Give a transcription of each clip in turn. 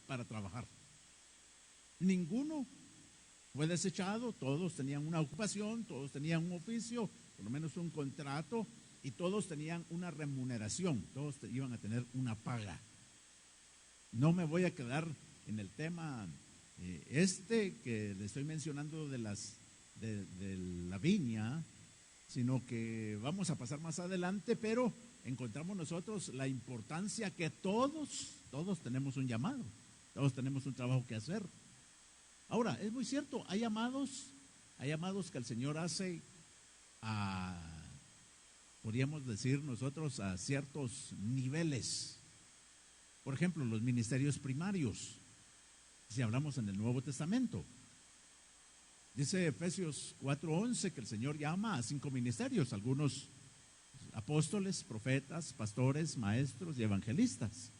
para trabajar. Ninguno fue desechado, todos tenían una ocupación, todos tenían un oficio, por lo menos un contrato, y todos tenían una remuneración, todos iban a tener una paga. No me voy a quedar en el tema que le estoy mencionando de la viña, sino que vamos a pasar más adelante, pero encontramos nosotros la importancia que todos tenemos un llamado, todos tenemos un trabajo que hacer. Ahora, es muy cierto, hay llamados que el Señor hace podríamos decir nosotros, a ciertos niveles. Por ejemplo, los ministerios primarios, si hablamos en el Nuevo Testamento. Dice Efesios 4:11 que el Señor llama a 5 ministerios, algunos apóstoles, profetas, pastores, maestros y evangelistas.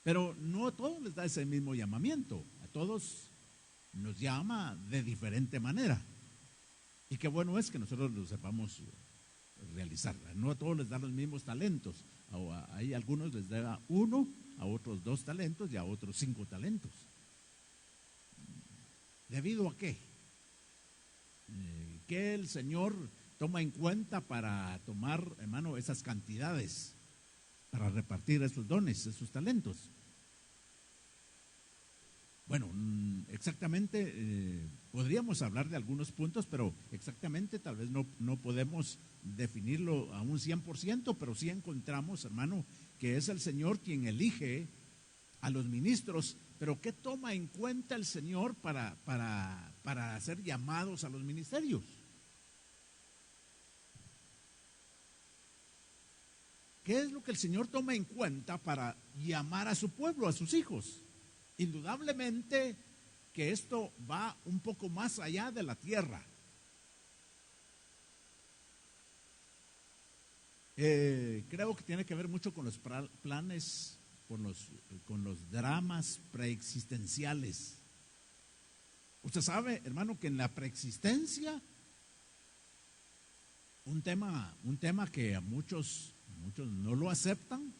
Pero no a todos les da ese mismo llamamiento, a todos nos llama de diferente manera. Y qué bueno es que nosotros lo sepamos realizar. No a todos les da los mismos talentos. Hay algunos les da 1, a otros 2 talentos y a otros 5 talentos. ¿Debido a qué? ¿Qué el Señor toma en cuenta para tomar, hermano, esas cantidades, para repartir esos dones, esos talentos? Bueno, exactamente podríamos hablar de algunos puntos, pero exactamente tal vez no podemos definirlo a un 100%, pero sí encontramos, hermano, que es el Señor quien elige a los ministros. Pero ¿qué toma en cuenta el Señor para hacer llamados a los ministerios? ¿Qué es lo que el Señor toma en cuenta para llamar a su pueblo, a sus hijos? Indudablemente que esto va un poco más allá de la tierra. Creo que tiene que ver mucho con los planes, con los dramas preexistenciales. Usted sabe, hermano, que en la preexistencia, un tema que a muchos no lo aceptan,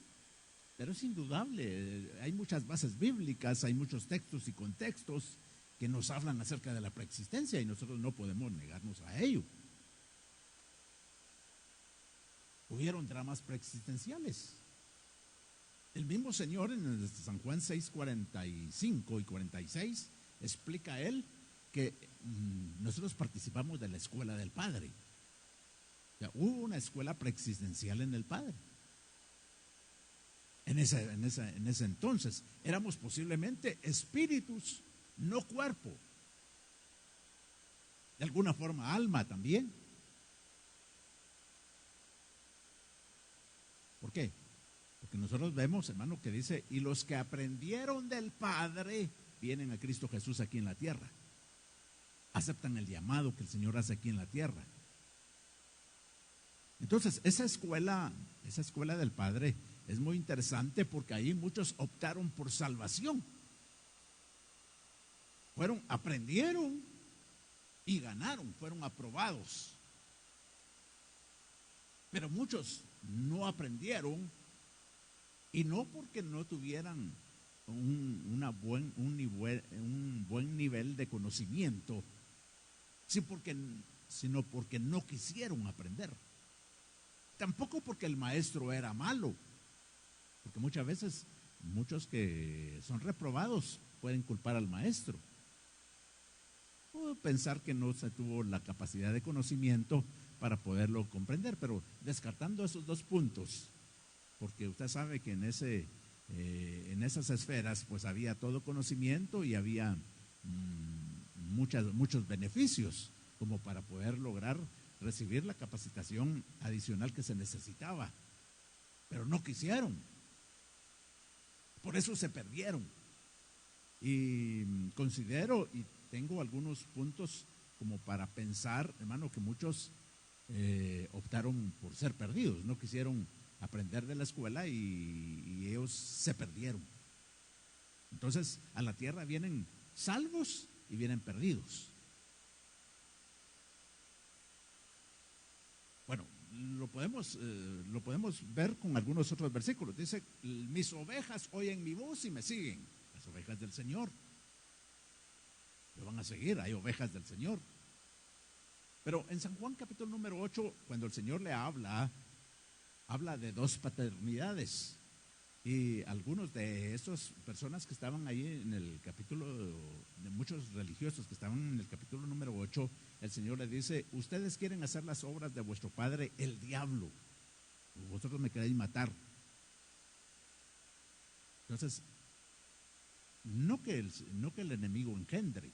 pero es indudable. Hay muchas bases bíblicas, hay muchos textos y contextos que nos hablan acerca de la preexistencia y nosotros no podemos negarnos a ello. Hubieron dramas preexistenciales. El mismo Señor en San Juan 6:45 y 46 explica a él que nosotros participamos de la escuela del Padre. O sea, hubo una escuela preexistencial en el Padre. En ese entonces éramos posiblemente espíritus, no cuerpo. De alguna forma alma también. ¿Por qué? Porque nosotros vemos, hermano, que dice, y los que aprendieron del Padre vienen a Cristo Jesús aquí en la tierra. Aceptan el llamado que el Señor hace aquí en la tierra. Entonces, esa escuela del Padre es muy interesante porque ahí muchos optaron por salvación. Aprendieron y ganaron, fueron aprobados. Pero muchos no aprendieron, y no porque no tuvieran un buen nivel de conocimiento, sino porque no quisieron aprender. Tampoco porque el maestro era malo, porque muchas veces muchos que son reprobados pueden culpar al maestro o pensar que no se tuvo la capacidad de conocimiento para poderlo comprender. Pero descartando esos 2 puntos, porque usted sabe que en esas esferas pues había todo conocimiento y había muchos beneficios como para poder lograr recibir la capacitación adicional que se necesitaba, pero no quisieron, por eso se perdieron. Y considero, y tengo algunos puntos como para pensar, hermano, que muchos optaron por ser perdidos, no quisieron aprender de la escuela y ellos se perdieron. Entonces a la tierra vienen salvos y vienen perdidos. Bueno, lo podemos ver con algunos otros versículos. Dice, mis ovejas oyen mi voz y me siguen. Las ovejas del Señor lo van a seguir, hay ovejas del Señor. Pero en San Juan capítulo número 8, cuando el Señor le habla de dos paternidades. Y algunos de esas personas que estaban ahí en el capítulo, de muchos religiosos que estaban en el capítulo número 8, el Señor le dice, ustedes quieren hacer las obras de vuestro padre, el diablo. Vosotros me queréis matar. Entonces, no que el enemigo engendre,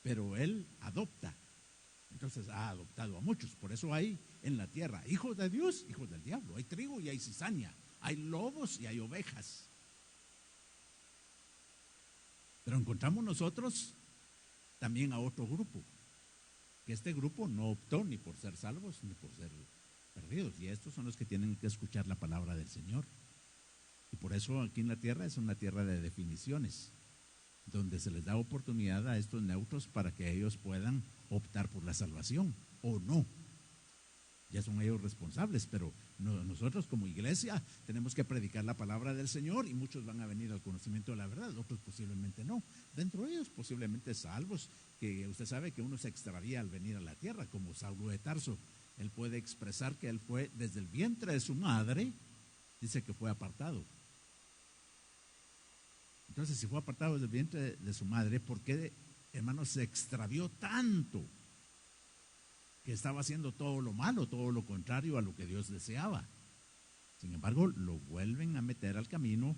pero él adopta. Entonces ha adoptado a muchos. Por eso hay en la tierra hijos de Dios, hijos del diablo. Hay trigo y hay cizaña. Hay lobos y hay ovejas. Pero encontramos nosotros también a otro grupo. Que este grupo no optó ni por ser salvos ni por ser perdidos. Y estos son los que tienen que escuchar la palabra del Señor. Y por eso aquí en la tierra es una tierra de definiciones, donde se les da oportunidad a estos neutros para que ellos puedan optar por la salvación o no. Ya son ellos responsables, pero nosotros como iglesia tenemos que predicar la palabra del Señor y muchos van a venir al conocimiento de la verdad, otros posiblemente no. Dentro de ellos posiblemente salvos, que usted sabe que uno se extravía al venir a la tierra, como Saulo de Tarso. Él puede expresar que él fue desde el vientre de su madre, dice que fue apartado. Entonces, si fue apartado desde el vientre de su madre, ¿por qué, hermano, se extravió tanto? Que estaba haciendo todo lo malo, todo lo contrario a lo que Dios deseaba. Sin embargo, lo vuelven a meter al camino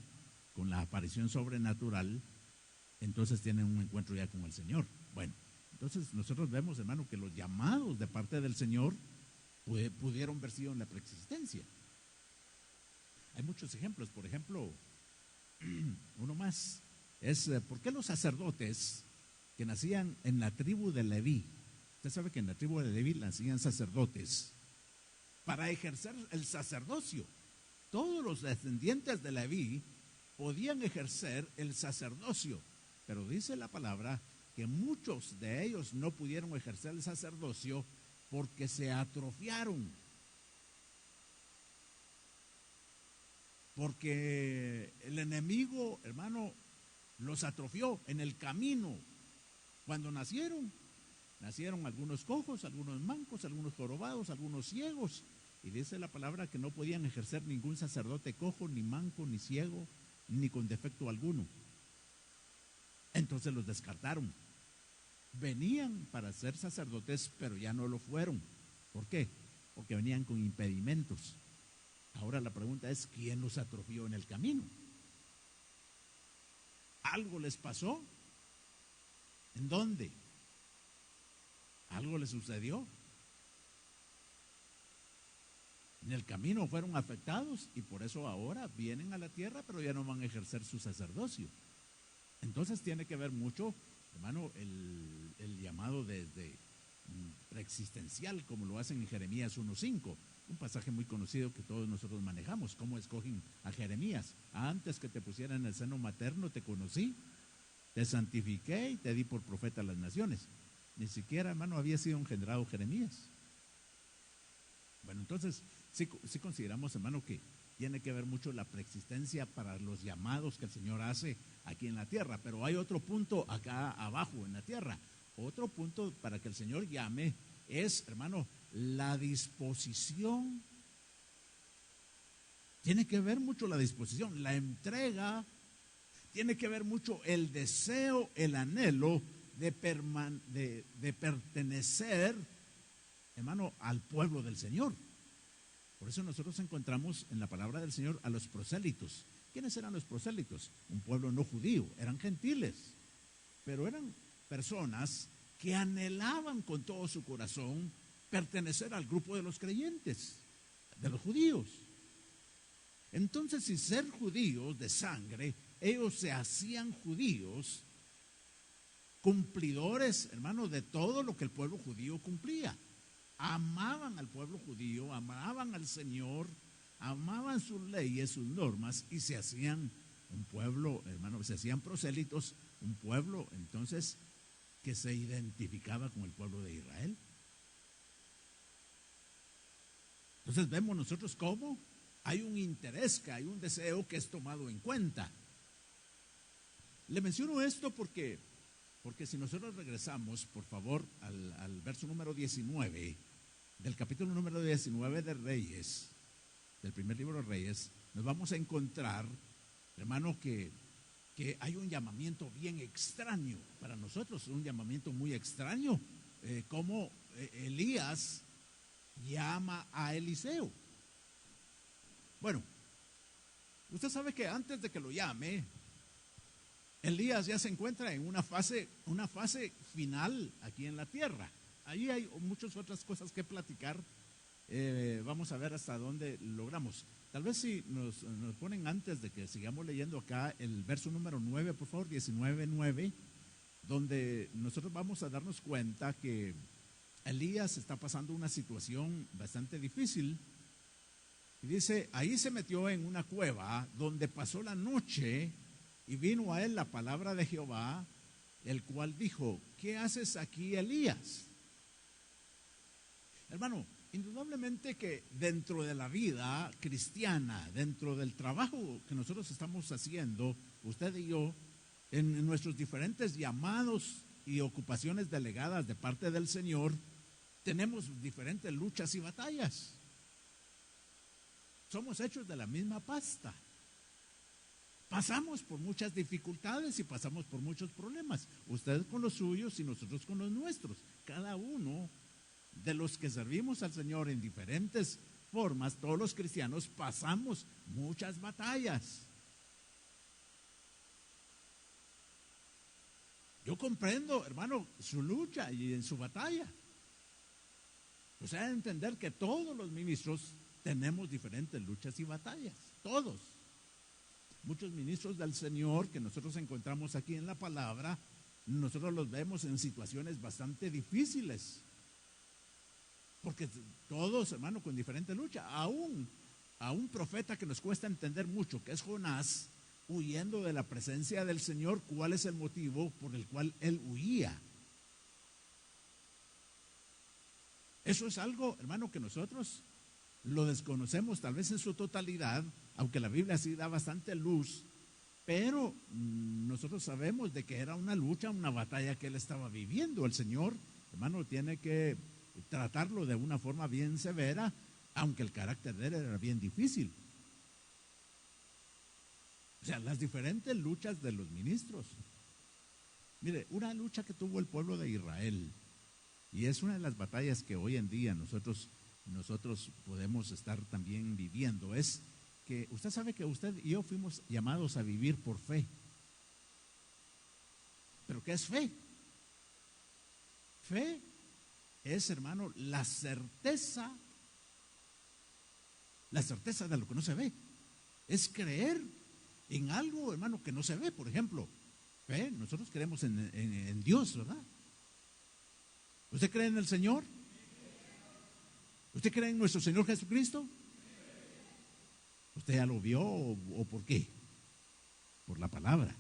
con la aparición sobrenatural. Entonces tienen un encuentro ya con el Señor. Bueno, entonces nosotros vemos, hermano, que los llamados de parte del Señor pudieron haber sido en la preexistencia. Hay muchos ejemplos. Por ejemplo, uno más es ¿por qué los sacerdotes que nacían en la tribu de Leví? Usted sabe que en la tribu de Leví nacían sacerdotes para ejercer el sacerdocio. Todos los descendientes de Leví podían ejercer el sacerdocio, pero dice la palabra que muchos de ellos no pudieron ejercer el sacerdocio porque se atrofiaron. Porque el enemigo, hermano, los atrofió en el camino. Cuando nacieron algunos cojos, algunos mancos, algunos jorobados, algunos ciegos. Y dice la palabra que no podían ejercer ningún sacerdote cojo, ni manco, ni ciego, ni con defecto alguno. Entonces los descartaron. Venían para ser sacerdotes, pero ya no lo fueron. ¿Por qué? Porque venían con impedimentos. Ahora la pregunta es, ¿quién los atrofió en el camino? ¿Algo les pasó? ¿En dónde? ¿Algo les sucedió? En el camino fueron afectados y por eso ahora vienen a la tierra, pero ya no van a ejercer su sacerdocio. Entonces tiene que ver mucho, hermano, el llamado desde preexistencial, como lo hacen en Jeremías 1:5, un pasaje muy conocido que todos nosotros manejamos. ¿Cómo escogen a Jeremías? Antes que te pusiera en el seno materno te conocí, te santifiqué y te di por profeta a las naciones. Ni siquiera, hermano, había sido engendrado Jeremías. Bueno, entonces sí consideramos, hermano, que tiene que ver mucho la preexistencia para los llamados que el Señor hace aquí en la tierra. Pero hay otro punto acá abajo en la tierra. Otro punto para que el Señor llame es, hermano, la disposición. Tiene que ver mucho la disposición, la entrega. Tiene que ver mucho el deseo, el anhelo de pertenecer, hermano, al pueblo del Señor. Por eso nosotros encontramos en la palabra del Señor a los prosélitos. ¿Quiénes eran los prosélitos? Un pueblo no judío, eran gentiles, pero eran personas que anhelaban con todo su corazón pertenecer al grupo de los creyentes, de los judíos. Entonces, sin ser judíos de sangre, ellos se hacían judíos, cumplidores, hermanos, de todo lo que el pueblo judío cumplía. Amaban al pueblo judío, amaban al Señor, amaban sus leyes, sus normas, y se hacían un pueblo, hermanos, se hacían prosélitos, un pueblo entonces que se identificaba con el pueblo de Israel. Entonces vemos nosotros cómo hay un interés, que hay un deseo que es tomado en cuenta. Le menciono esto porque si nosotros regresamos, por favor, al verso número 19, del capítulo número 19 de Reyes, del primer libro de Reyes, nos vamos a encontrar, hermano, que hay un llamamiento bien extraño para nosotros, un llamamiento muy extraño, como Elías llama a Eliseo. Bueno, usted sabe que antes de que lo llame, Elías ya se encuentra en una fase final aquí en la tierra. Ahí hay muchas otras cosas que platicar. Vamos a ver hasta dónde logramos. Tal vez si nos ponen antes de que sigamos leyendo acá el verso número 9, por favor, 19:9, donde nosotros vamos a darnos cuenta que Elías está pasando una situación bastante difícil. Y dice, ahí se metió en una cueva donde pasó la noche y vino a él la palabra de Jehová, el cual dijo, ¿qué haces aquí, Elías? Hermano, indudablemente que dentro de la vida cristiana, dentro del trabajo que nosotros estamos haciendo, usted y yo, en nuestros diferentes llamados y ocupaciones delegadas de parte del Señor, tenemos diferentes luchas y batallas. Somos hechos de la misma pasta. Pasamos por muchas dificultades y pasamos por muchos problemas. Ustedes con los suyos y nosotros con los nuestros. Cada uno de los que servimos al Señor en diferentes formas, todos los cristianos pasamos muchas batallas. Yo comprendo, hermano, su lucha y en su batalla. O sea, entender que todos los ministros tenemos diferentes luchas y batallas, todos. Muchos ministros del Señor que nosotros encontramos aquí en la palabra, nosotros los vemos en situaciones bastante difíciles. Porque todos, hermano, con diferente lucha. Aún a un profeta que nos cuesta entender mucho, que es Jonás, huyendo de la presencia del Señor, ¿cuál es el motivo por el cual él huía? Eso es algo, hermano, que nosotros lo desconocemos tal vez en su totalidad, aunque la Biblia sí da bastante luz, pero nosotros sabemos de que era una lucha, una batalla que él estaba viviendo. El Señor, hermano, tiene que tratarlo de una forma bien severa, aunque el carácter de él era bien difícil. O sea, las diferentes luchas de los ministros. Mire, una lucha que tuvo el pueblo de Israel, y es una de las batallas que hoy en día nosotros podemos estar también viviendo, es que usted sabe que usted y yo fuimos llamados a vivir por fe. ¿Pero qué es fe? Fe es, hermano, la certeza de lo que no se ve. Es creer en algo, hermano, que no se ve. Por ejemplo, fe, nosotros creemos en Dios, ¿verdad? ¿Usted cree en el Señor? ¿Usted cree en nuestro Señor Jesucristo? ¿Usted ya lo vio o por qué? Por la palabra.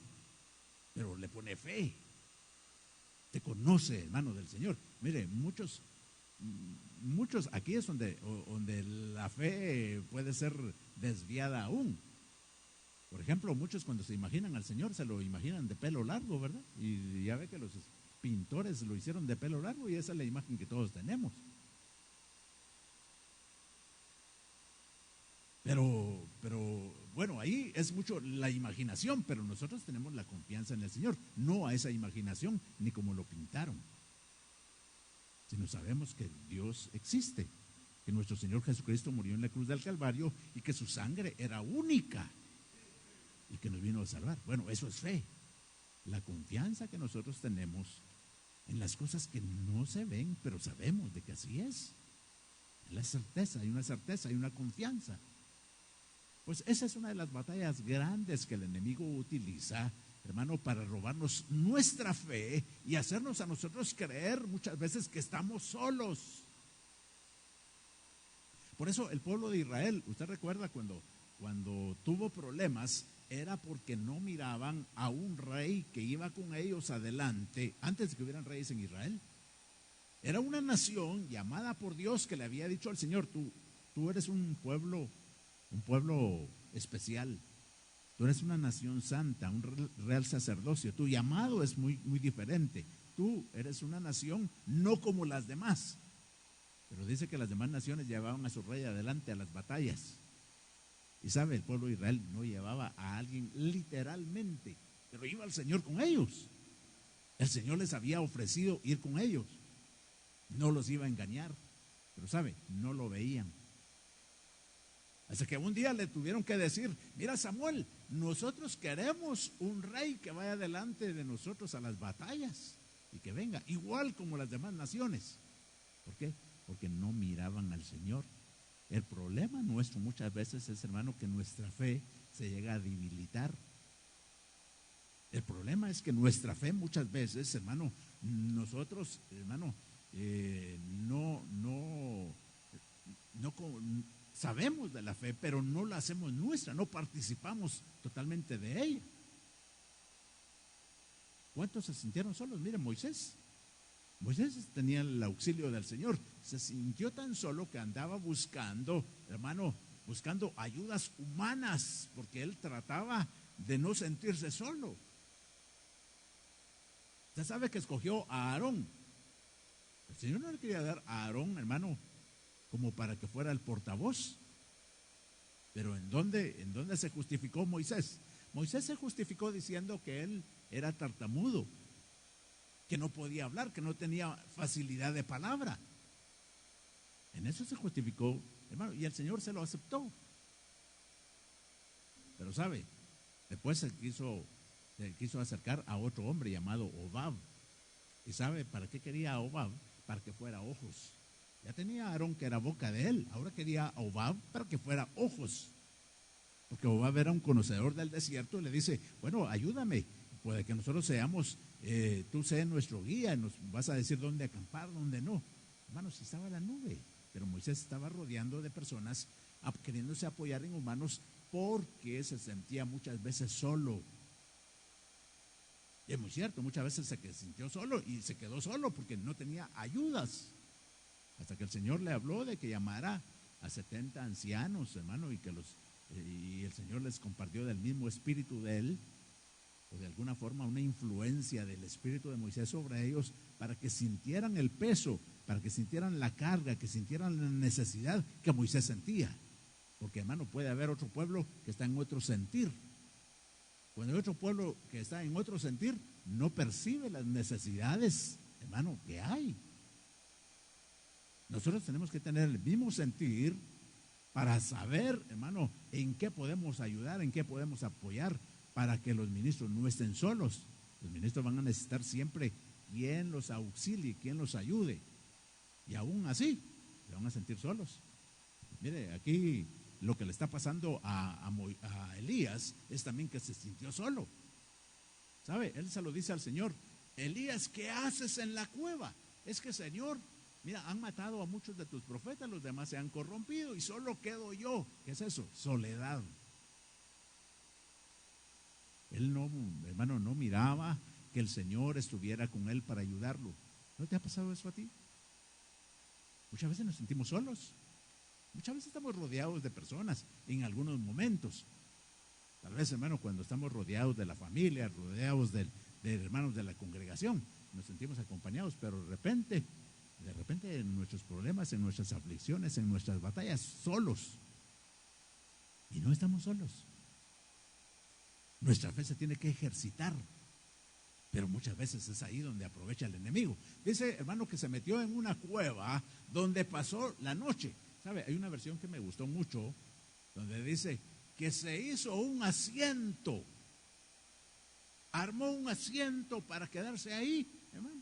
Pero le pone fe. Te conoce, hermano, del Señor. Mire, muchos, aquí es donde la fe puede ser desviada aún. Por ejemplo, muchos cuando se imaginan al Señor se lo imaginan de pelo largo, ¿verdad? Y ya ve que los pintores lo hicieron de pelo largo y esa es la imagen que todos tenemos. Pero bueno, ahí es mucho la imaginación, pero nosotros tenemos la confianza en el Señor, no a esa imaginación ni como lo pintaron, sino sabemos que Dios existe, que nuestro Señor Jesucristo murió en la cruz del Calvario y que su sangre era única y que nos vino a salvar. Bueno, eso es fe, la confianza que nosotros tenemos en las cosas que no se ven, pero sabemos de que así es. La certeza, hay una confianza. Pues esa es una de las batallas grandes que el enemigo utiliza, hermano, para robarnos nuestra fe y hacernos a nosotros creer muchas veces que estamos solos. Por eso el pueblo de Israel, usted recuerda cuando tuvo problemas, era porque no miraban a un rey que iba con ellos adelante, antes de que hubieran reyes en Israel. Era una nación llamada por Dios que le había dicho al Señor, tú tú eres un pueblo especial. Tú eres una nación santa, un real sacerdocio. Tu llamado es muy, muy diferente. Tú eres una nación no como las demás. Pero dice que las demás naciones llevaban a su rey adelante a las batallas. Y sabe, el pueblo de Israel no llevaba a alguien literalmente, pero iba el Señor con ellos. El Señor les había ofrecido ir con ellos. No los iba a engañar, pero sabe, no lo veían. Hasta que un día le tuvieron que decir: mira, Samuel, nosotros queremos un rey que vaya delante de nosotros a las batallas y que venga, igual como las demás naciones. ¿Por qué? Porque no miraban al Señor. El problema nuestro muchas veces es, hermano, que nuestra fe se llega a debilitar. El problema es que nuestra fe muchas veces, hermano, nosotros, hermano, no sabemos de la fe, pero no la hacemos nuestra, no participamos totalmente de ella. ¿Cuántos se sintieron solos? Miren, Moisés tenía el auxilio del Señor. Se sintió tan solo que andaba buscando, hermano, buscando ayudas humanas, porque él trataba de no sentirse solo. Usted sabe que escogió a Aarón. El Señor no le quería dar a Aarón, hermano, como para que fuera el portavoz. Pero ¿en dónde se justificó Moisés? Moisés se justificó diciendo que él era tartamudo, que no podía hablar, que no tenía facilidad de palabra. En eso se justificó, hermano, y el Señor se lo aceptó. Pero sabe, después se quiso acercar a otro hombre llamado Hobab. ¿Y sabe para qué quería a Hobab? Para que fuera ojos. Ya tenía a Aarón, que era boca de él, ahora quería a Hobab para que fuera ojos. Porque Hobab era un conocedor del desierto y le dice: bueno, ayúdame, puede que nosotros seamos, tú seas nuestro guía, nos vas a decir dónde acampar, dónde no. Hermanos, si estaba la nube, pero Moisés estaba rodeando de personas queriéndose apoyar en humanos porque se sentía muchas veces solo. Y es muy cierto, muchas veces se sintió solo y se quedó solo porque no tenía ayudas. Hasta que el Señor le habló de que llamara a 70 ancianos, hermano, y el Señor les compartió del mismo espíritu de él, o de alguna forma una influencia del espíritu de Moisés sobre ellos, para que sintieran el peso, para que sintieran la carga, que sintieran la necesidad que Moisés sentía. Porque, hermano, puede haber otro pueblo que está en otro sentir. Cuando hay otro pueblo que está en otro sentir, no percibe las necesidades, hermano, que hay. Nosotros tenemos que tener el mismo sentir para saber, hermano, en qué podemos ayudar, en qué podemos apoyar, para que los ministros no estén solos. Los ministros van a necesitar siempre quien los auxilie, quien los ayude. Y aún así, se van a sentir solos. Mire, aquí lo que le está pasando a Elías es también que se sintió solo. ¿Sabe? Él se lo dice al Señor: Elías, ¿qué haces en la cueva? Es que, Señor, mira, han matado a muchos de tus profetas, los demás se han corrompido y solo quedo yo. ¿Qué es eso? Soledad. Él no, hermano, no miraba que el Señor estuviera con él para ayudarlo. ¿No te ha pasado eso a ti? Muchas veces nos sentimos solos. Muchas veces estamos rodeados de personas en algunos momentos. Tal vez, hermano, cuando estamos rodeados de la familia, rodeados de hermanos de la congregación, nos sentimos acompañados, pero de repente en nuestros problemas, en nuestras aflicciones, en nuestras batallas, solos. Y no estamos solos. Nuestra fe se tiene que ejercitar, pero muchas veces es ahí donde aprovecha el enemigo. Dice, hermano, que se metió en una cueva donde pasó la noche. ¿Sabe? Hay una versión que me gustó mucho, donde dice que se hizo un asiento, armó un asiento para quedarse ahí, hermano.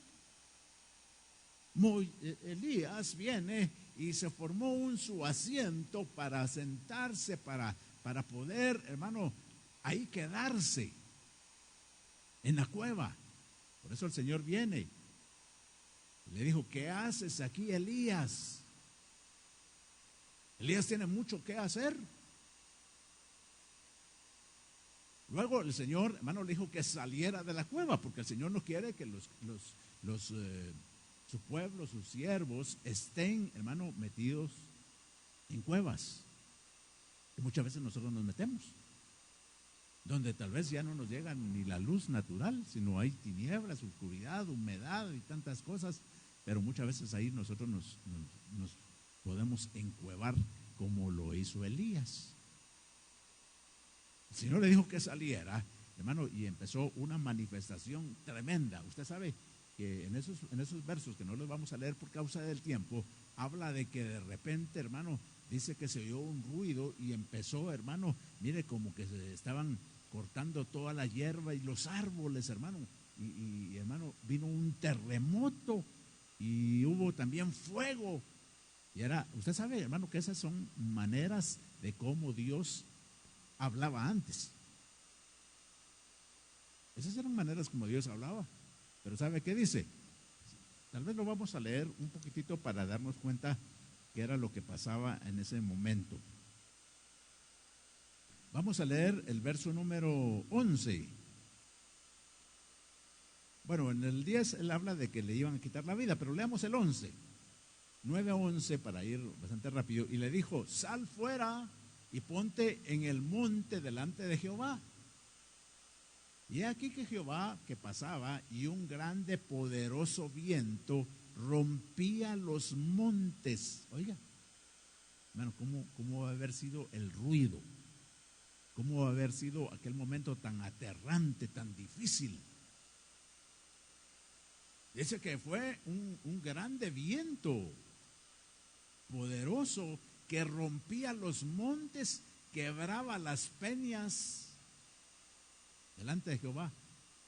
Elías viene y se formó su asiento para sentarse, para poder, hermano, ahí quedarse en la cueva. Por eso el Señor viene. Le dijo: ¿qué haces aquí, Elías? Elías tiene mucho que hacer. Luego el Señor, hermano, le dijo que saliera de la cueva, porque el Señor no quiere que su pueblo, sus siervos estén, hermano, metidos en cuevas, que muchas veces nosotros nos metemos, donde tal vez ya no nos llega ni la luz natural, sino hay tinieblas, oscuridad, humedad y tantas cosas, pero muchas veces ahí nosotros nos podemos encuevar como lo hizo Elías. El Señor le dijo que saliera, hermano, y empezó una manifestación tremenda. Usted sabe que en esos versos, que no los vamos a leer por causa del tiempo, habla de que de repente, hermano, dice que se oyó un ruido y empezó, hermano, mire, como que se estaban cortando toda la hierba y los árboles, hermano, y hermano, vino un terremoto y hubo también fuego. Y usted sabe, hermano, que esas son maneras de cómo Dios hablaba antes. Esas eran maneras como Dios hablaba. Pero ¿sabe qué dice? Tal vez lo vamos a leer un poquitito para darnos cuenta qué era lo que pasaba en ese momento. Vamos a leer el verso número 11. Bueno, en el 10 él habla de que le iban a quitar la vida, pero leamos el 11. 9 a 11 para ir bastante rápido. Y le dijo: sal fuera y ponte en el monte delante de Jehová. Y he aquí que Jehová que pasaba, y un grande poderoso viento rompía los montes. Oiga, hermano, ¿cómo va a haber sido el ruido? ¿Cómo va a haber sido aquel momento tan aterrante, tan difícil? Dice que fue un grande viento poderoso que rompía los montes, quebraba las peñas delante de Jehová.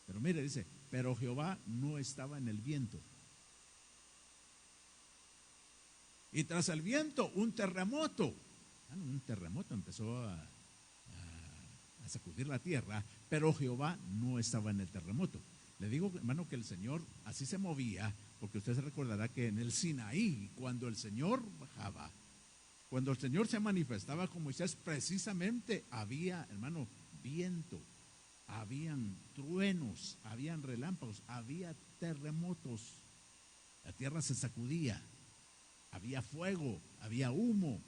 Pero mire, dice, pero Jehová no estaba en el viento. Y tras el viento, un terremoto. Un terremoto empezó a sacudir la tierra, pero Jehová no estaba en el terremoto. Le digo, hermano, que el Señor así se movía, porque usted se recordará que en el Sinaí, cuando el Señor bajaba, cuando el Señor se manifestaba con Moisés, precisamente había, hermano, viento, habían truenos, habían relámpagos, había terremotos, la tierra se sacudía, había fuego, había humo.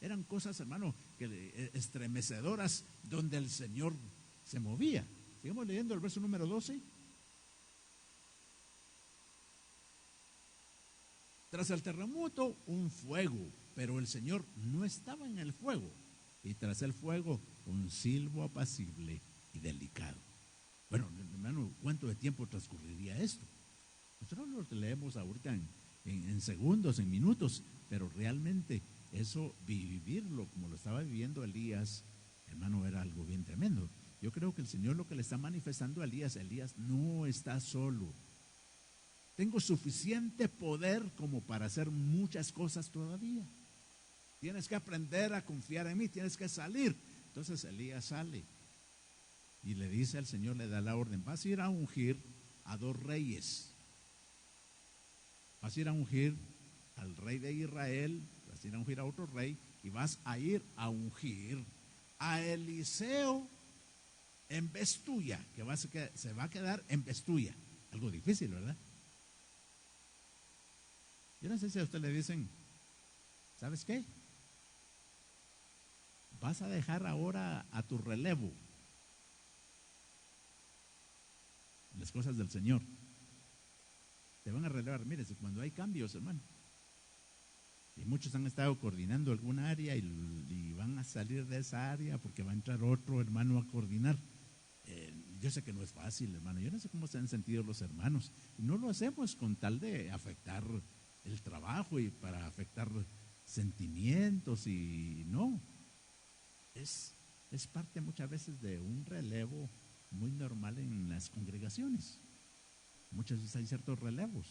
Eran cosas, hermano, estremecedoras, donde el Señor se movía. Sigamos leyendo el verso número 12. Tras el terremoto, un fuego, pero el Señor no estaba en el fuego. Y tras el fuego, un silbo apacible y delicado. Bueno, hermano, ¿cuánto de tiempo transcurriría esto? Nosotros lo leemos ahorita en segundos, en minutos, pero realmente eso, vivirlo como lo estaba viviendo Elías, hermano, era algo bien tremendo. Yo creo que el Señor lo que le está manifestando a Elías no está solo. Tengo suficiente poder como para hacer muchas cosas todavía. Tienes que aprender a confiar en mí, tienes que salir. Entonces Elías sale y le dice al Señor, le da la orden: vas a ir a ungir a 2 reyes. Vas a ir a ungir al rey de Israel, vas a ir a ungir a otro rey, y vas a ir a ungir a Eliseo en vez tuya, que se va a quedar en vez tuya. Algo difícil, ¿verdad? Yo no sé si a usted le dicen: ¿sabes qué? Vas a dejar ahora a tu relevo las cosas del Señor. Te van a relevar. Mire, cuando hay cambios, hermano, y muchos han estado coordinando alguna área y van a salir de esa área porque va a entrar otro hermano a coordinar. Yo sé que no es fácil, hermano. Yo no sé cómo se han sentido los hermanos. Y no lo hacemos con tal de afectar el trabajo y para afectar sentimientos, y no. Es parte muchas veces de un relevo muy normal en las congregaciones. Muchas veces hay ciertos relevos.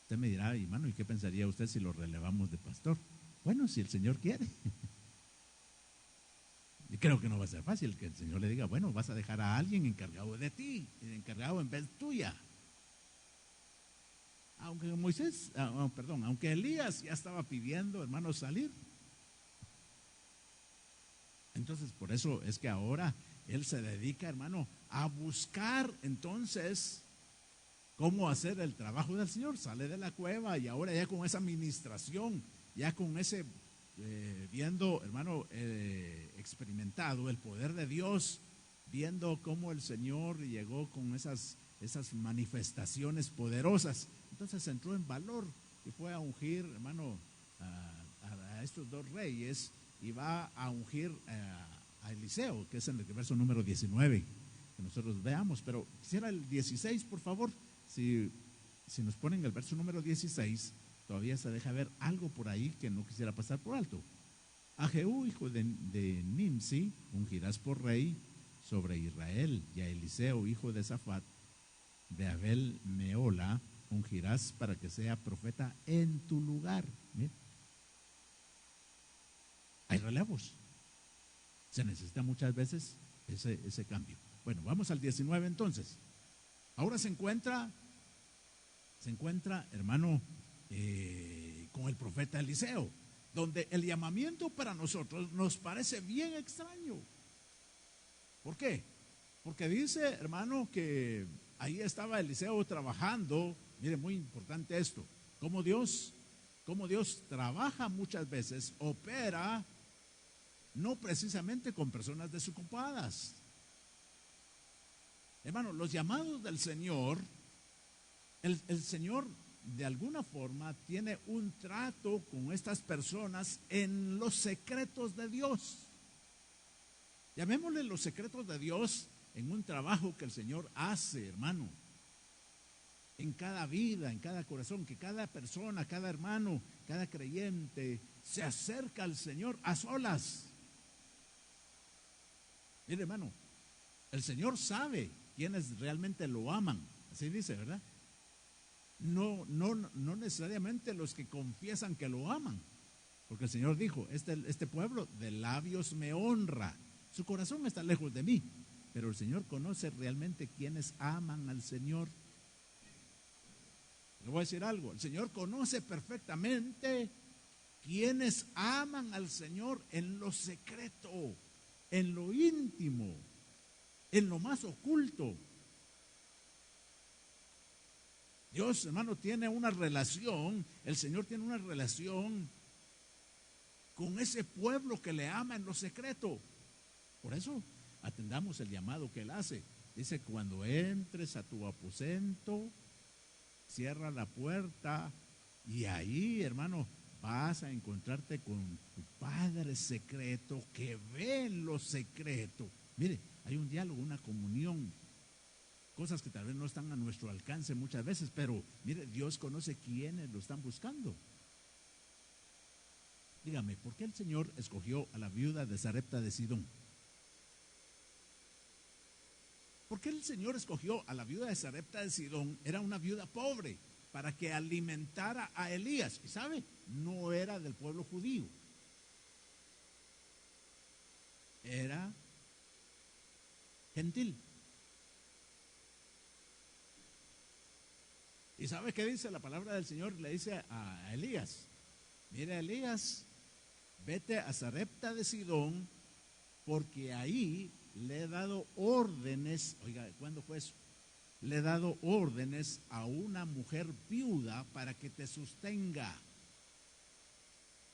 Usted me dirá: hermano, ¿y qué pensaría usted si lo relevamos de pastor? Bueno, si el Señor quiere. Y creo que no va a ser fácil que el Señor le diga: bueno, vas a dejar a alguien encargado de ti, encargado en vez tuya. Aunque Elías ya estaba pidiendo, hermano, salir. Entonces, por eso es que ahora él se dedica, hermano, a buscar entonces cómo hacer el trabajo del Señor. Sale de la cueva y ahora ya con esa administración ya con ese, viendo, hermano, experimentado el poder de Dios, viendo cómo el Señor llegó con esas manifestaciones poderosas, entonces entró en valor y fue a ungir, hermano, a estos dos reyes, y va a ungir a Eliseo, que es en el verso número 19, que nosotros veamos. Pero quisiera el 16, por favor. Si nos ponen el verso número 16, todavía se deja ver algo por ahí que no quisiera pasar por alto. A Jehú, hijo de Nimsi, ungirás por rey sobre Israel, y a Eliseo, hijo de Safat, de Abel Meola, ungirás para que sea profeta en tu lugar. Mira, hay relevos. Se necesita muchas veces ese cambio. Bueno, vamos al 19 entonces. Ahora se encuentra, hermano, con el profeta Eliseo, donde el llamamiento para nosotros nos parece bien extraño. ¿Por qué? Porque dice, hermano, que ahí estaba Eliseo trabajando. Mire, muy importante esto, cómo Dios trabaja muchas veces, opera no precisamente con personas desocupadas. Hermano, los llamados del Señor, el Señor de alguna forma tiene un trato con estas personas en los secretos de Dios. Llamémosle los secretos de Dios en un trabajo que el Señor hace, hermano, en cada vida, en cada corazón, que cada persona, cada hermano, cada creyente se acerca al Señor a solas. Mire, hermano, el Señor sabe quiénes realmente lo aman, así dice, ¿verdad? No necesariamente los que confiesan que lo aman, porque el Señor dijo, este pueblo de labios me honra, su corazón está lejos de mí, pero el Señor conoce realmente quiénes aman al Señor. Le voy a decir algo, el Señor conoce perfectamente quienes aman al Señor en lo secreto, en lo íntimo, en lo más oculto. Dios, hermano, tiene una relación, el Señor tiene una relación con ese pueblo que le ama en lo secreto. Por eso atendamos el llamado que Él hace. Dice, cuando entres a tu aposento, cierra la puerta y ahí, hermano, vas a encontrarte con tu Padre secreto que ve en lo secreto. Mire, hay un diálogo, una comunión, cosas que tal vez no están a nuestro alcance muchas veces, pero mire, Dios conoce quiénes lo están buscando. Dígame, ¿por qué el Señor escogió a la viuda de Sarepta de Sidón? ¿Por qué el Señor escogió a la viuda de Sarepta de Sidón? Era una viuda pobre, para que alimentara a Elías. Y sabe, no era del pueblo judío, era gentil. ¿Y sabe qué dice la palabra del Señor? Le dice a Elías, mira, Elías, vete a Sarepta de Sidón, porque ahí le he dado órdenes. Oiga, ¿cuándo fue eso? Le he dado órdenes a una mujer viuda para que te sostenga.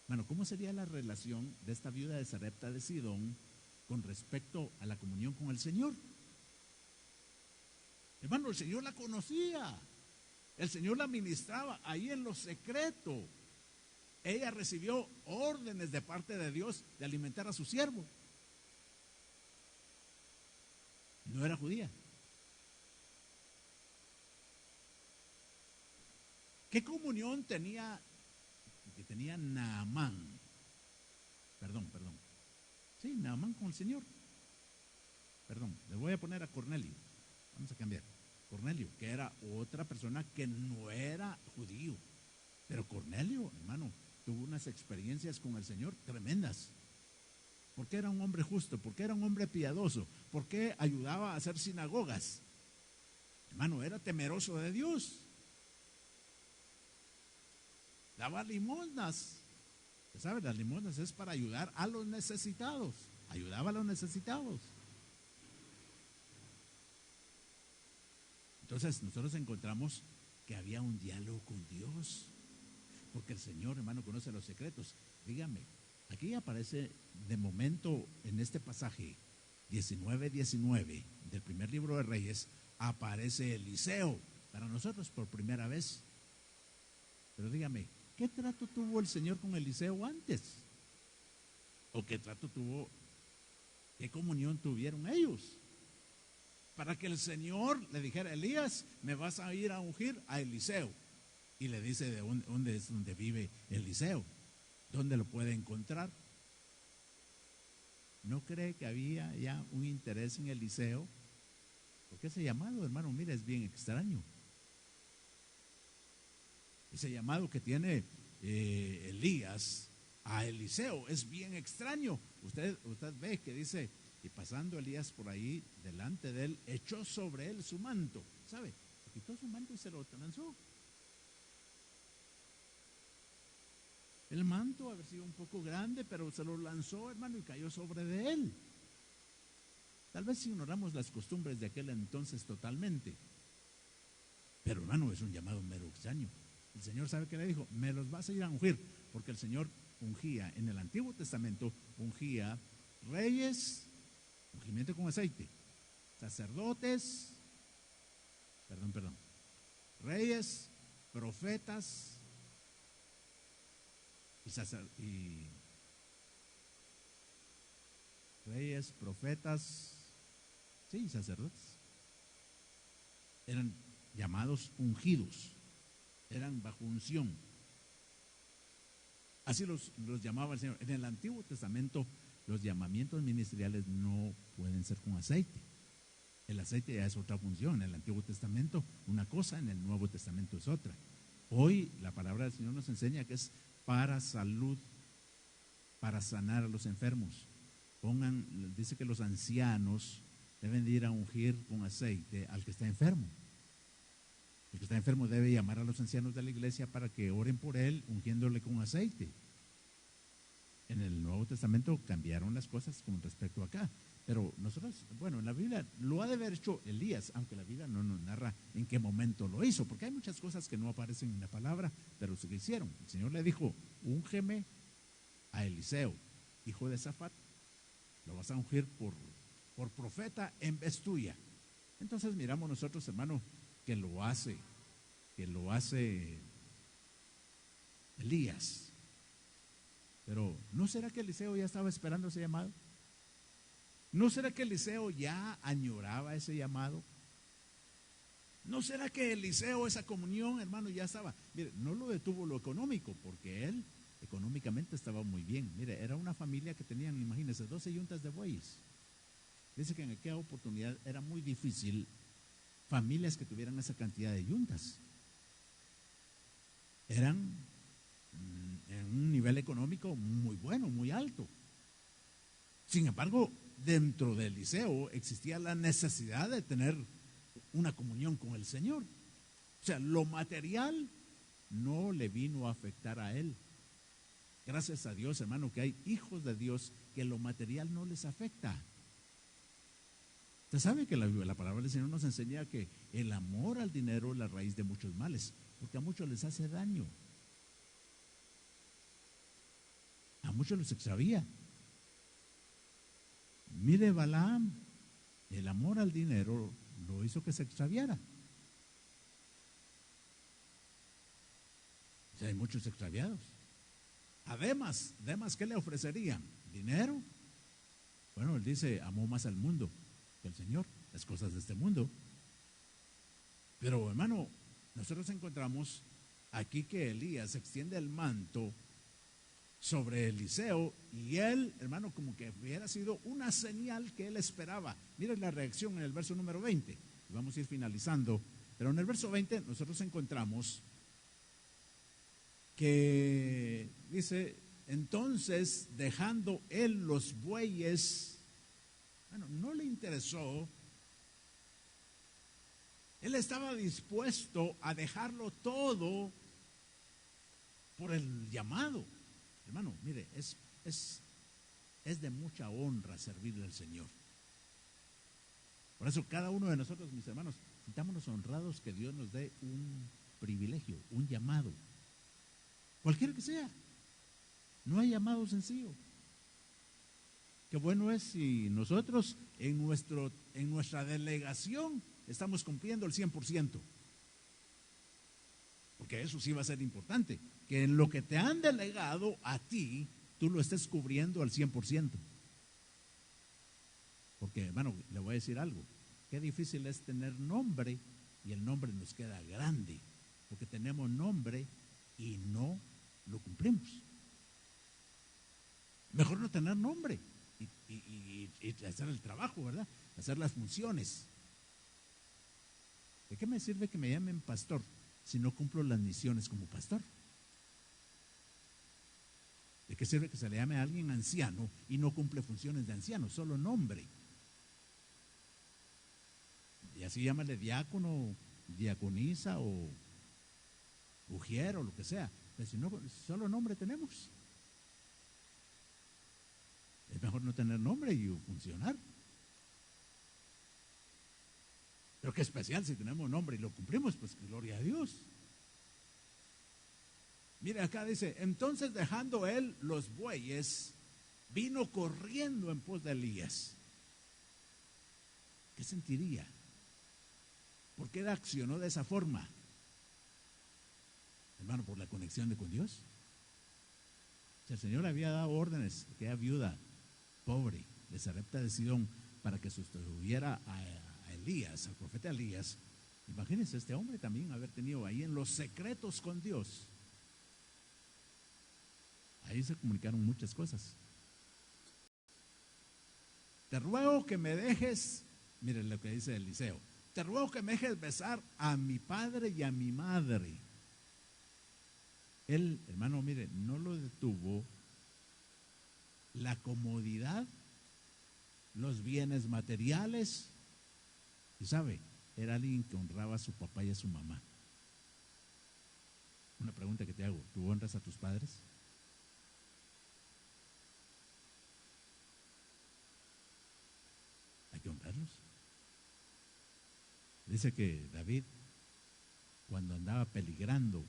Bueno, ¿cómo sería la relación de esta viuda de Sarepta de Sidón con respecto a la comunión con el Señor? Hermano, el Señor la conocía, el Señor la ministraba ahí en lo secreto. Ella recibió órdenes de parte de Dios de alimentar a su siervo. No era judía. ¿Qué comunión tenía Naamán? Perdón. Sí, Naamán con el Señor. Perdón, le voy a poner a Cornelio. Vamos a cambiar. Cornelio, que era otra persona que no era judío. Pero Cornelio, hermano, tuvo unas experiencias con el Señor tremendas. Porque era un hombre justo, porque era un hombre piadoso, porque ayudaba a hacer sinagogas. Hermano, era temeroso de Dios. Daba limosnas. Usted sabe, las limosnas es para ayudar a los necesitados. Ayudaba a los necesitados. Entonces nosotros encontramos que había un diálogo con Dios. porque el Señor, hermano, conoce los secretos. Dígame, aquí aparece de momento en este pasaje 19:19 del primer libro de Reyes, aparece Eliseo para nosotros por primera vez. Pero dígame, ¿qué trato tuvo el Señor con Eliseo antes? ¿O qué trato tuvo, qué comunión tuvieron ellos? Para que el Señor le dijera: Elías, me vas a ir a ungir a Eliseo. Y le dice de dónde es donde vive Eliseo, dónde lo puede encontrar. ¿No cree que había ya un interés en Eliseo? Porque ese llamado, hermano, mira, es bien extraño. Ese llamado que tiene Elías a Eliseo es bien extraño. Usted ve que dice: y pasando Elías por ahí delante de él, echó sobre él su manto. ¿Sabe? Quitó su manto y se lo lanzó. El manto había sido un poco grande, pero se lo lanzó, hermano, y cayó sobre de él. Tal vez ignoramos las costumbres de aquel entonces totalmente. Pero, hermano, es un llamado mero extraño. El Señor, ¿sabe qué le dijo? Me los vas a ir a ungir, porque el Señor ungía en el Antiguo Testamento, ungía reyes, ungimiento con aceite, sacerdotes, reyes, profetas y reyes, profetas, sí, sacerdotes. Eran llamados ungidos, eran bajo unción. Así los llamaba el Señor. En el Antiguo Testamento los llamamientos ministeriales no pueden ser con aceite. El aceite ya es otra función. En el Antiguo Testamento una cosa, en el Nuevo Testamento es otra. Hoy la palabra del Señor nos enseña que es para salud, para sanar a los enfermos. Dice que los ancianos deben de ir a ungir con aceite al que está enfermo. El que está enfermo debe llamar a los ancianos de la iglesia para que oren por él, ungiéndole con aceite. En el Nuevo Testamento cambiaron las cosas con respecto a acá. Pero nosotros, bueno, en la Biblia lo ha de haber hecho Elías, aunque la Biblia no nos narra en qué momento lo hizo, porque hay muchas cosas que no aparecen en la palabra, pero sí que hicieron. El Señor le dijo: úngeme a Eliseo, hijo de Safat, lo vas a ungir por profeta en vez tuya. Entonces miramos nosotros, hermano, que lo hace Elías. Pero ¿no será que Eliseo ya estaba esperando ese llamado? ¿No será que Eliseo ya añoraba ese llamado? ¿No será que Eliseo, esa comunión, hermano, ya estaba? Mire, no lo detuvo lo económico, porque él económicamente estaba muy bien. Mire, era una familia que tenían, imagínense, 12 yuntas de bueyes. Dice que en aquella oportunidad era muy difícil familias que tuvieran esa cantidad de yuntas. Eran en un nivel económico muy bueno, muy alto. Sin embargo, dentro del Eliseo existía la necesidad de tener una comunión con el Señor. O sea, lo material no le vino a afectar a él. Gracias a Dios, hermano, que hay hijos de Dios que lo material no les afecta. Usted sabe que la palabra del Señor nos enseña que el amor al dinero es la raíz de muchos males, porque a muchos les hace daño. A muchos los extravía. Mire, Balaam, el amor al dinero lo hizo que se extraviara. O sea, hay muchos extraviados. Además, ¿qué le ofrecerían? ¿Dinero? Bueno, él dice: amó más al mundo que al Señor, las cosas de este mundo. Pero, hermano, nosotros encontramos aquí que Elías extiende el manto sobre Eliseo, y él, hermano, como que hubiera sido una señal que él esperaba. Miren la reacción en el verso número 20. Vamos a ir finalizando. Pero en el verso 20 nosotros encontramos que dice: entonces, dejando él los bueyes, bueno, no le interesó. Él estaba dispuesto a dejarlo todo por el llamado. Hermano, mire, es de mucha honra servirle al Señor. Por eso cada uno de nosotros, mis hermanos, sintámonos honrados que Dios nos dé un privilegio, un llamado. cualquiera que sea. No hay llamado sencillo. Qué bueno es si nosotros en nuestra delegación estamos cumpliendo el 100%. Porque eso sí va a ser importante, que en lo que te han delegado a ti, tú lo estés cubriendo al 100%. Porque, hermano, le voy a decir algo, qué difícil es tener nombre y el nombre nos queda grande, porque tenemos nombre y no lo cumplimos. Mejor no tener nombre y hacer el trabajo, ¿verdad? Hacer las funciones. ¿De qué me sirve que me llamen pastor si no cumplo las misiones como pastor? ¿De qué sirve que se le llame a alguien anciano y no cumple funciones de anciano, solo nombre? Y así llámale diácono, diaconisa o ujier o lo que sea. Pero si no, solo nombre tenemos. Es mejor no tener nombre y funcionar. Pero qué especial si tenemos nombre y lo cumplimos, pues gloria a Dios. Mire, acá dice, entonces dejando él los bueyes, vino corriendo en pos de Elías. ¿Qué sentiría? ¿Por qué accionó de esa forma? Hermano, por la conexión con Dios. O sea, el Señor le había dado órdenes a aquella viuda pobre de Sarepta de Sidón para que sustituyera a Elías, al profeta Elías. Imagínense este hombre también haber tenido ahí en los secretos con Dios. Ahí se comunicaron muchas cosas. Te ruego que me dejes, miren lo que dice Eliseo, te ruego que me dejes besar a mi padre y a mi madre. Él, hermano, mire, no lo detuvo la comodidad, los bienes materiales. Y sabe, era alguien que honraba a su papá y a su mamá. Una pregunta que te hago, ¿tú honras a tus padres? Hay que honrarlos. Dice que David, cuando andaba peligrando,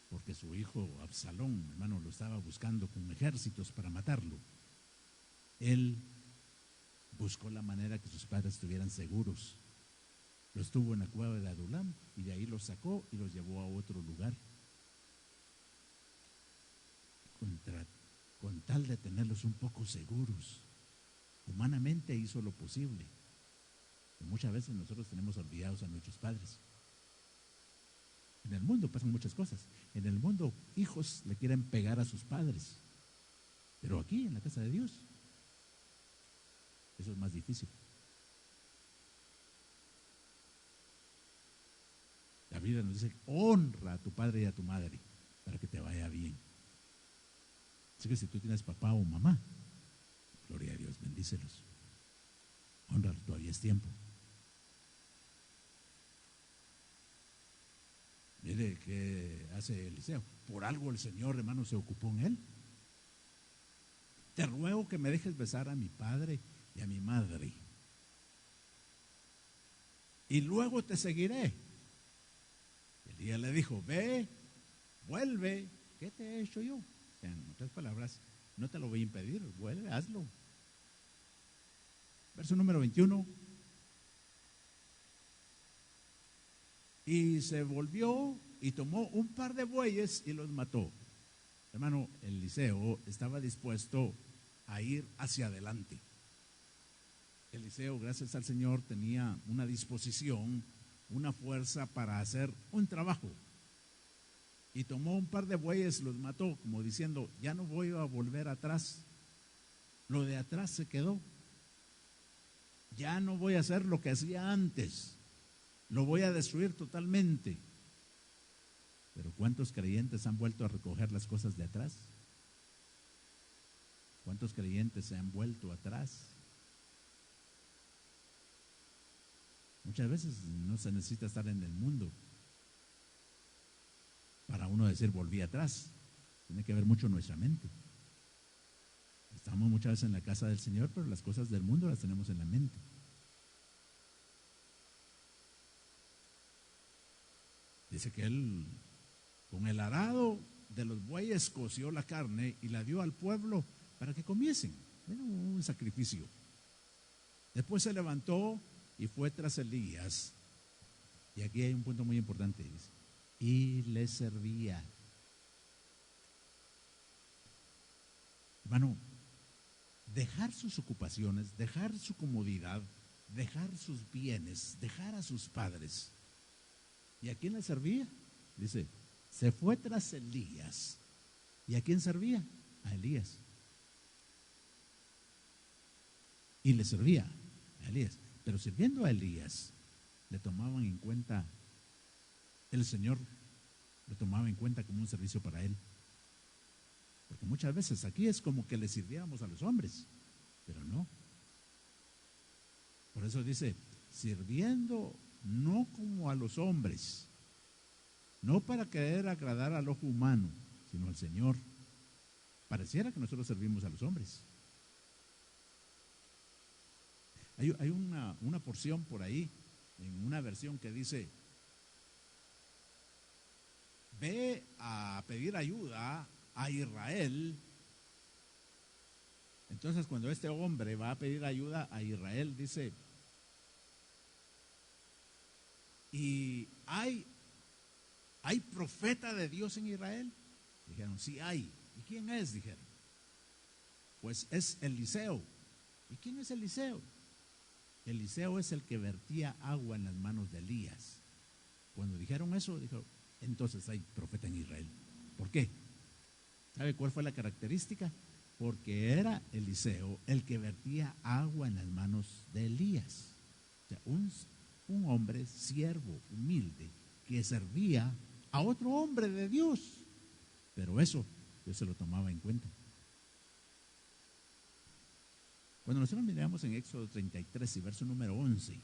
porque su hijo Absalón, hermano, lo estaba buscando con ejércitos para matarlo, él buscó la manera que sus padres estuvieran seguros. Los tuvo en la cueva de Adulam y de ahí los sacó y los llevó a otro lugar. Con tal de tenerlos un poco seguros, humanamente hizo lo posible. Y muchas veces nosotros tenemos olvidados a nuestros padres. En el mundo pasan muchas cosas. En el mundo hijos le quieren pegar a sus padres. Pero aquí en la casa de Dios, eso es más difícil. La Biblia nos dice, honra a tu padre y a tu madre para que te vaya bien. Así que si tú tienes papá o mamá, gloria a Dios, bendícelos. Honra, todavía es tiempo. Mire qué hace Eliseo. Por algo el Señor, hermano, se ocupó en él. Te ruego que me dejes besar a mi padre y a mi madre. Y luego te seguiré. Elías le dijo, ve, vuelve. ¿Qué te he hecho yo? En otras palabras, no te lo voy a impedir, vuelve, hazlo. Verso número 21. Y se volvió y tomó un par de bueyes y los mató. Hermano, Eliseo estaba dispuesto a ir hacia adelante. Eliseo, gracias al Señor, tenía una disposición, una fuerza para hacer un trabajo. Y tomó un par de bueyes, los mató, como diciendo, ya no voy a volver atrás. Lo de atrás se quedó. Ya no voy a hacer lo que hacía antes. Lo voy a destruir totalmente. Pero ¿cuántos creyentes han vuelto a recoger las cosas de atrás? ¿Cuántos creyentes se han vuelto atrás? Muchas veces no se necesita estar en el mundo para uno decir volví atrás. Tiene que ver mucho nuestra mente. Estamos muchas veces en la casa del Señor, pero las cosas del mundo las tenemos en la mente. Dice que él con el arado de los bueyes coció la carne y la dio al pueblo para que comiesen. Era un sacrificio. Después se levantó y fue tras Elías. Y aquí hay un punto muy importante. Dice, y le servía. Hermano, dejar sus ocupaciones, dejar su comodidad, dejar sus bienes, dejar a sus padres. ¿Y a quién le servía? Dice, se fue tras Elías. ¿Y a quién servía? A Elías. Y le servía a Elías. Pero sirviendo a Elías, le tomaban en cuenta, el Señor lo tomaba en cuenta como un servicio para él. Porque muchas veces aquí es como que le sirviéramos a los hombres, pero no. Por eso dice, sirviendo no como a los hombres, no para querer agradar al ojo humano, sino al Señor. Pareciera que nosotros servimos a los hombres. Hay una porción por ahí, en una versión que dice, ve a pedir ayuda a Israel. Entonces cuando este hombre va a pedir ayuda a Israel, dice, ¿y hay profeta de Dios en Israel? Dijeron, sí hay. ¿Y quién es? Dijeron, pues es Eliseo. ¿Y quién es Eliseo? Eliseo es el que vertía agua en las manos de Elías. Cuando dijeron eso, dijo, entonces hay profeta en Israel. ¿Por qué? ¿Sabe cuál fue la característica? Porque era Eliseo el que vertía agua en las manos de Elías. O sea, un hombre siervo, humilde, que servía a otro hombre de Dios. Pero eso Dios se lo tomaba en cuenta. Cuando nosotros miramos en Éxodo 33 y verso número 11,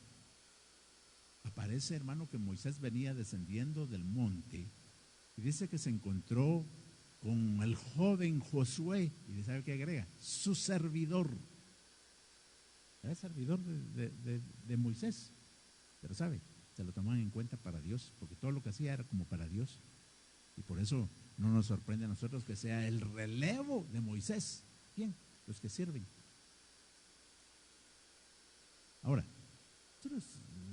aparece, hermano, que Moisés venía descendiendo del monte y dice que se encontró con el joven Josué, y ¿sabe qué agrega? Su servidor. Era servidor de Moisés, pero ¿sabe? Se lo tomaban en cuenta para Dios, porque todo lo que hacía era como para Dios. Y por eso no nos sorprende a nosotros que sea el relevo de Moisés. ¿Quién? Los que sirven. Ahora, esto es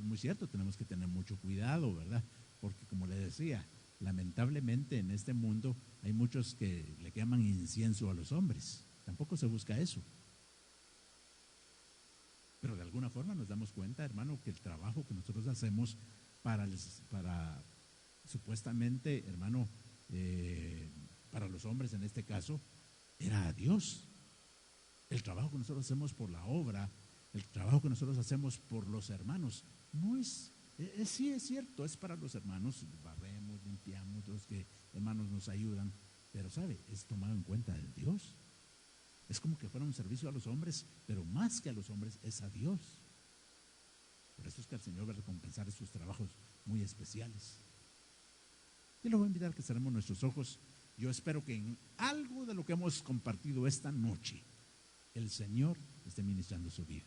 muy cierto, tenemos que tener mucho cuidado, ¿verdad? Porque como le decía, lamentablemente en este mundo hay muchos que le queman incienso a los hombres. Tampoco se busca eso. Pero de alguna forma nos damos cuenta, hermano, que el trabajo que nosotros hacemos para supuestamente, hermano, para los hombres en este caso, era a Dios. El trabajo que nosotros hacemos por la obra, el trabajo que nosotros hacemos por los hermanos, no es, sí es cierto, es para los hermanos, barremos, limpiamos, los que hermanos nos ayudan, pero ¿sabe? Es tomado en cuenta de Dios. Es como que fuera un servicio a los hombres, pero más que a los hombres es a Dios. Por eso es que el Señor va a recompensar estos trabajos muy especiales. Y lo voy a invitar a que cerremos nuestros ojos. Yo espero que en algo de lo que hemos compartido esta noche, el Señor esté ministrando su vida.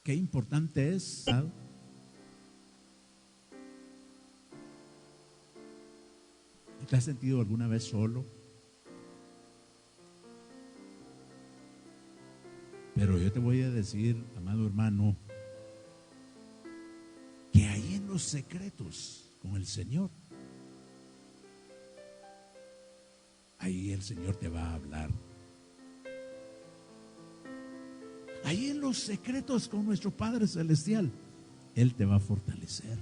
Qué importante es. ¿Te has sentido alguna vez solo? Pero yo te voy a decir, amado hermano, que ahí en los secretos con el Señor, ahí el Señor te va a hablar. Ahí en los secretos con nuestro Padre Celestial, Él te va a fortalecer.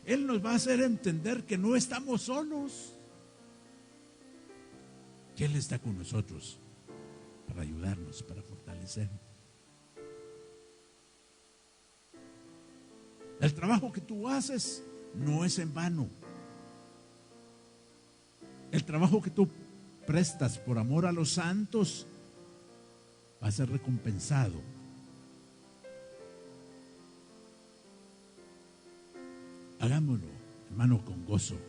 Él nos va a hacer entender que no estamos solos, que Él está con nosotros para ayudarnos, para fortalecernos. El trabajo que tú haces no es en vano. El trabajo que tú prestas por amor a los santos va a ser recompensado. Hagámoslo, hermano, con gozo,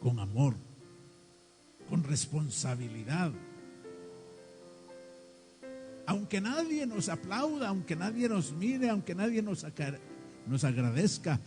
con amor, con responsabilidad. Aunque nadie nos aplauda, aunque nadie nos mire, aunque nadie nos agradezca,